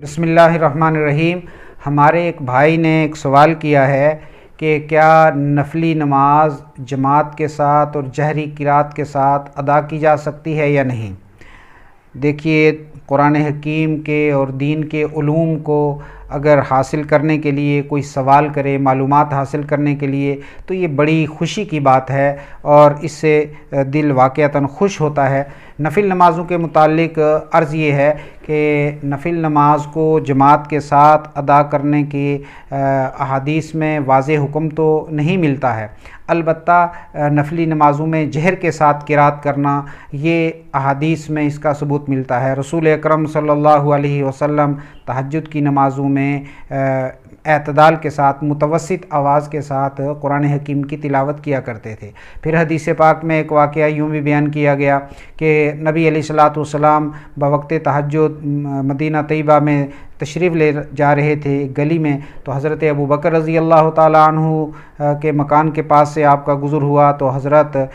बिस्मिल्लाहिर्रहमानिर्रहीम। हमारे एक भाई ने एक सवाल किया है कि क्या नफली नमाज जमात के साथ और जहरी किरात के साथ अदा की जा सकती है या नहीं। देखिए, कुरान हकीम के और दीन के उलूम को अगर हासिल करने के लिए कोई सवाल करे, मालूमात हासिल करने के लिए, तो ये बड़ी खुशी की बात है और इससे दिल वाक़अतन खुश होता है। नफिल नमाज़ों के मुताल्लिक़ अर्ज़ ये है कि नफिल नमाज को जमात के साथ अदा करने की अहादीस में वाज़े हुक्म तो नहीं मिलता है। अलबत्ता नफली नमाज़ों में जहर के साथ किरात करना, ये अहादीस में इसका सबूत मिलता है। रसूल अकरम सल्लल्लाहु अलैहि वसल्लम तहज्जुद की नमाज़ों में एतदाल के साथ, मुतवस्सित आवाज़ के साथ कुरान हकीम की तिलावत किया करते थे। फिर हदीस पाक में एक वाक़या यूँ भी बयान किया गया कि नबी अलैहिस्सलातु वस्सलाम बवक़्त तहज्जुद मदीना तैयबा में तशरीफ़ ले जा रहे थे गली में, तो हज़रत अबू बकर रज़ी अल्लाह ताला अन्हु के मकान के पास से आपका गुज़र हुआ तो हज़रत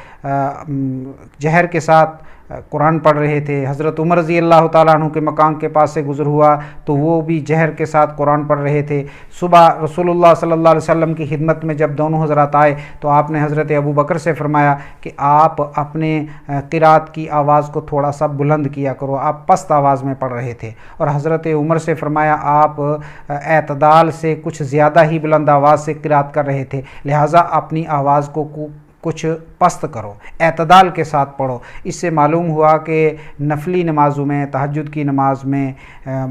जहर के साथ कुरान पढ़ रहे थे। हज़रत उमर रज़ी अल्लाह ताला अन्हु के मकान के पास से गुज़र हुआ तो वो भी जहर के साथ कुरान पढ़ रहे थे। सुबह रसूलुल्लाह सल्लल्लाहु अलैहि वसल्लम की खिदमत में जब दोनों हज़रात आए तो आपने हज़रत अबू बकर से फ़रमाया कि आप अपने क़िरात की आवाज़ को थोड़ा सा बुलंद किया करो, आप पस्त आवाज़ में पढ़ रहे थे। और हज़रत उमर से फ़रमाया आप एतदाल से कुछ ज़्यादा ही बुलंद आवाज़ से क़िरात कर रहे थे, लिहाजा अपनी आवाज़ को कुछ पस्त करो, एतदाल के साथ पढ़ो। इससे मालूम हुआ कि नफली नमाज़ों में, तहज्जुद की नमाज में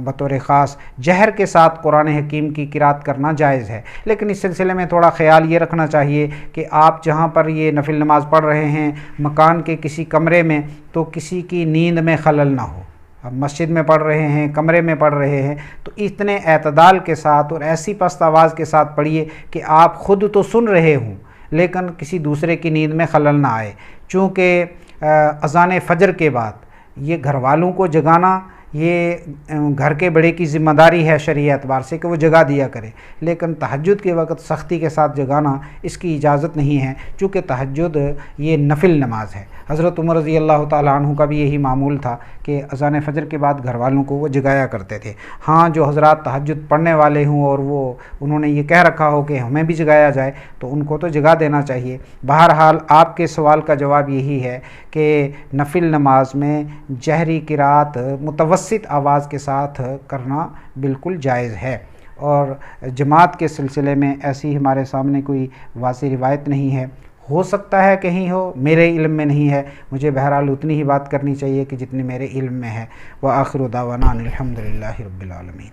बतौर ख़ास जहर के साथ कुरान हकीम की क़िरात करना जायज़ है। लेकिन इस सिलसिले में थोड़ा ख़याल ये रखना चाहिए कि आप जहाँ पर ये नफिल नमाज पढ़ रहे हैं मकान के किसी कमरे में, तो किसी की नींद में खलल ना हो। अब मस्जिद में पढ़ रहे हैं, कमरे में पढ़ रहे हैं, तो इतने एतदाल के साथ और ऐसी पस्त आवाज़ के साथ पढ़िए कि आप ख़ुद तो सुन रहे हों लेकिन किसी दूसरे की नींद में खलल ना आए। चूँकि अज़ान फ़जर के बाद ये घर वालों को जगाना, ये घर के बड़े की ज़िम्मेदारी है शरई एतबार से कि वो जगा दिया करे, लेकिन तहज्जुद के वक्त सख्ती के साथ जगाना इसकी इजाज़त नहीं है, चूँकि तहज्जुद ये नफिल नमाज है। हज़रत उमर रज़ी अल्लाह ताला अन्हु का भी यही मामूल था कि अज़ान फ़जर के बाद घर वालों को वो जगाया करते थे। हाँ, जो हज़रात तहज्जुद पढ़ने वाले हों और वो उन्होंने ये कह रखा हो कि हमें भी जगाया जाए, तो उनको तो जगा देना चाहिए। बहरहाल आपके सवाल का जवाब यही है कि नफिल नमाज में जहरी क़िरात मुतवस्सित आवाज़ के साथ करना बिल्कुल जायज़ है और जमात के सिलसिले में ऐसी हमारे सामने कोई वाज़ेह रिवायत नहीं है। हो सकता है कहीं हो, मेरे इल्म में नहीं है। मुझे बहरहाल उतनी ही बात करनी चाहिए कि जितनी मेरे इल्म में है। व आखिरु दावाना अनिल हम्दुलिल्लाहि रब्बिल आलमीन।